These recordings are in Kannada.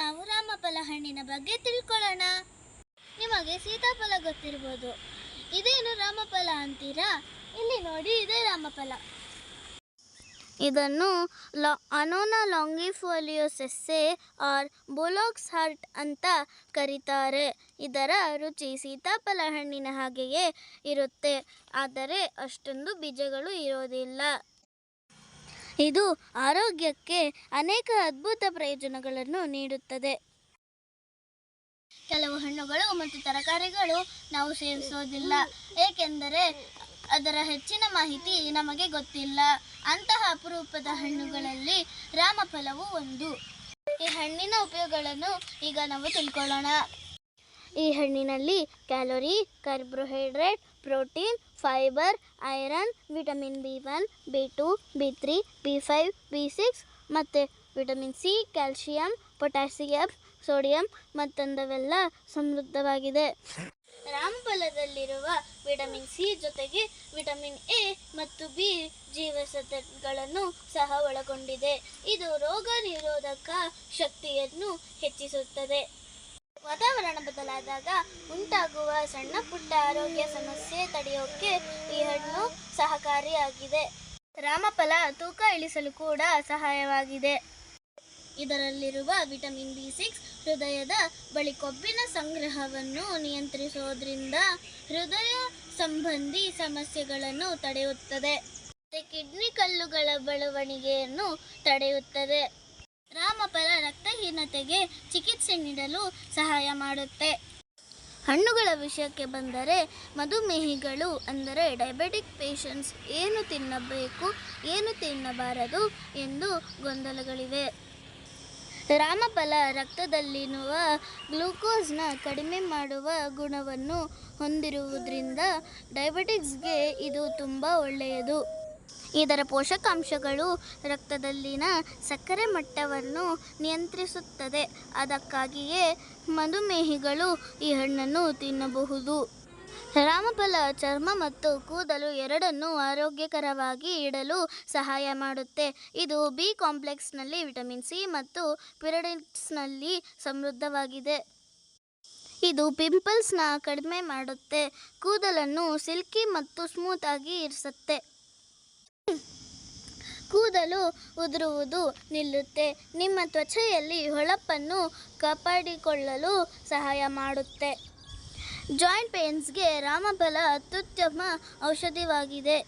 ನಾವು ರಾಮಫಲ ಹಣ್ಣಿನ ಬಗ್ಗೆ ತಿಳ್ಕೊಳ್ಳೋಣ. ನಿಮಗೆ ಸೀತಾಫಲ ಗೊತ್ತಿರ್ಬೋದು. ಇದೇನು ರಾಮಫಲ ಅಂತೀರಾ? ಇಲ್ಲಿ ನೋಡಿ, ಇದೇ ರಾಮಫಲ. ಇದನ್ನು ಅನೋನಾ ಲಾಂಗಿಫೋಲಿಯೋಸೆಸ್ಸೆ ಆರ್ ಬುಲೋಕ್ಸ್ ಹಾರ್ಟ್ ಅಂತ ಕರೀತಾರೆ. ಇದರ ರುಚಿ ಸೀತಾಫಲ ಹಣ್ಣಿನ ಹಾಗೆಯೇ ಇರುತ್ತೆ, ಆದರೆ ಅಷ್ಟೊಂದು ಬೀಜಗಳು ಇರೋದಿಲ್ಲ. ಇದು ಆರೋಗ್ಯಕ್ಕೆ ಅನೇಕ ಅದ್ಭುತ ಪ್ರಯೋಜನಗಳನ್ನು ನೀಡುತ್ತದೆ. ಕೆಲವು ಹಣ್ಣುಗಳು ಮತ್ತು ತರಕಾರಿಗಳು ನಾವು ಸೇವಿಸೋದಿಲ್ಲ, ಏಕೆಂದರೆ ಅದರ ಹೆಚ್ಚಿನ ಮಾಹಿತಿ ನಮಗೆ ಗೊತ್ತಿಲ್ಲ. ಅಂತಹ ಅಪರೂಪದ ಹಣ್ಣುಗಳಲ್ಲಿ ರಾಮಫಲವು ಒಂದು. ಈ ಹಣ್ಣಿನ ಉಪಯೋಗಗಳನ್ನು ಈಗ ನಾವು ತಿಳ್ಕೊಳ್ಳೋಣ. ಈ ಹಣ್ಣಿನಲ್ಲಿ calorie, carbohydrate, protein, fibre, iron, vitamin B1, B2, B3, B5, B6 ಮತ್ತು vitamin C, calcium, potassium, sodium ಮತ್ತೊಂದವೆಲ್ಲ ಸಮೃದ್ಧವಾಗಿದೆ. ರಾಮಫಲದಲ್ಲಿರುವ ವಿಟಮಿನ್ ಸಿ ಜೊತೆಗೆ ವಿಟಮಿನ್ ಎ ಮತ್ತು ಬಿ ಜೀವಸತ್ವಗಳನ್ನು ಸಹ ಒಳಗೊಂಡಿದೆ. ಇದು ರೋಗ ನಿರೋಧಕ ಶಕ್ತಿಯನ್ನು ಹೆಚ್ಚಿಸುತ್ತದೆ. ವಾತಾವರಣ ಬದಲಾದಾಗ ಉಂಟಾಗುವ ಸಣ್ಣ ಪುಟ್ಟ ಆರೋಗ್ಯ ಸಮಸ್ಯೆ ತಡೆಯೋಕೆ ಈ ಹಣ್ಣು ಸಹಕಾರಿಯಾಗಿದೆ. ರಾಮಫಲ ತೂಕ ಇಳಿಸಲು ಕೂಡ ಸಹಾಯವಾಗಿದೆ. ಇದರಲ್ಲಿರುವ ವಿಟಮಿನ್ B6 ಹೃದಯದ ಬಳಿ ಕೊಬ್ಬಿನ ಸಂಗ್ರಹವನ್ನು ನಿಯಂತ್ರಿಸೋದ್ರಿಂದ ಹೃದಯ ಸಂಬಂಧಿ ಸಮಸ್ಯೆಗಳನ್ನು ತಡೆಯುತ್ತದೆ ಮತ್ತು ಕಿಡ್ನಿ ಕಲ್ಲುಗಳ ಬೆಳವಣಿಗೆಯನ್ನು ತಡೆಯುತ್ತದೆ. ರಾಮಫಲ ರಕ್ತಹೀನತೆಗೆ ಚಿಕಿತ್ಸೆ ನೀಡಲು ಸಹಾಯ ಮಾಡುತ್ತೆ. ಹಣ್ಣುಗಳ ವಿಷಯಕ್ಕೆ ಬಂದರೆ, ಮಧುಮೇಹಿಗಳು ಅಂದರೆ ಡಯಾಬಿಟಿಕ್ ಪೇಷಂಟ್ಸ್ ಏನು ತಿನ್ನಬೇಕು, ಏನು ತಿನ್ನಬಾರದು ಎಂದು ಗೊಂದಲಗಳಿವೆ. ರಾಮಫಲ ರಕ್ತದಲ್ಲಿರುವ ಗ್ಲೂಕೋಸ್ನ ಕಡಿಮೆ ಮಾಡುವ ಗುಣವನ್ನು ಹೊಂದಿರುವುದರಿಂದ ಡಯಾಬಿಟಿಕ್ಸ್ಗೆ ಇದು ತುಂಬ ಒಳ್ಳೆಯದು. ಇದರ ಪೋಷಕಾಂಶಗಳು ರಕ್ತದಲ್ಲಿನ ಸಕ್ಕರೆ ಮಟ್ಟವನ್ನು ನಿಯಂತ್ರಿಸುತ್ತದೆ. ಅದಕ್ಕಾಗಿಯೇ ಮಧುಮೇಹಿಗಳು ಈ ಹಣ್ಣನ್ನು ತಿನ್ನಬಹುದು. ರಾಮಫಲ ಚರ್ಮ ಮತ್ತು ಕೂದಲು ಎರಡನ್ನೂ ಆರೋಗ್ಯಕರವಾಗಿ ಇಡಲು ಸಹಾಯ ಮಾಡುತ್ತೆ. ಇದು ಬಿ ಕಾಂಪ್ಲೆಕ್ಸ್ನಲ್ಲಿ ವಿಟಮಿನ್ ಸಿ ಮತ್ತು ಪಿರಿಯಡ್ಸ್ನಲ್ಲಿ ಸಮೃದ್ಧವಾಗಿದೆ. ಇದು ಪಿಂಪಲ್ಸ್ನ ಕಡಿಮೆ ಮಾಡುತ್ತೆ, ಕೂದಲನ್ನು ಸಿಲ್ಕಿ ಮತ್ತು ಸ್ಮೂತ್ ಆಗಿ ಇರಿಸುತ್ತೆ. ಕೂದಲು ಉದುರುವುದು ನಿಲ್ಲುತ್ತೆ. ನಿಮ್ಮ ತ್ವಚೆಯಲ್ಲಿ ಹೊಳಪನ್ನು ಕಾಪಾಡಿಕೊಳ್ಳಲು ಸಹಾಯ ಮಾಡುತ್ತೆ. ಜಾಯಿಂಟ್ ಪೇನ್ಸ್ಗೆ ರಾಮಫಲ ಅತ್ಯುತ್ತಮ ಔಷಧಿಯಾಗಿದೆ.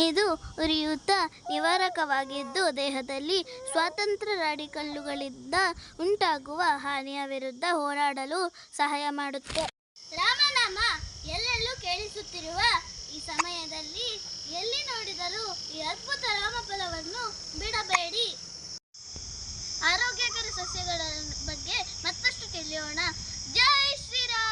ಇದು ಉರಿಯೂತ ನಿವಾರಕವಾಗಿದ್ದು, ದೇಹದಲ್ಲಿ ಸ್ವತಂತ್ರ ರಾಡಿಕಲ್ಲುಗಳಿಂದ ಉಂಟಾಗುವ ಹಾನಿಯ ವಿರುದ್ಧ ಹೋರಾಡಲು ಸಹಾಯ ಮಾಡುತ್ತೆ. ರಾಮನಾಮ ಎಲ್ಲೆಲ್ಲೂ ಕೇಳಿಸುತ್ತಿರುವ ಈ ಸಮಯದಲ್ಲಿ ಎಲ್ಲಿ ನೋಡಿದರೂ ಈ ಅದ್ಭುತ ರಾಮಫಲವನ್ನು ಬಿಡಬೇಡಿ. ಆರೋಗ್ಯಕರ ಸಸ್ಯಗಳ ಬಗ್ಗೆ ಮತ್ತಷ್ಟು ತಿಳಿಯೋಣ. ಜೈ ಶ್ರೀರಾಮ್.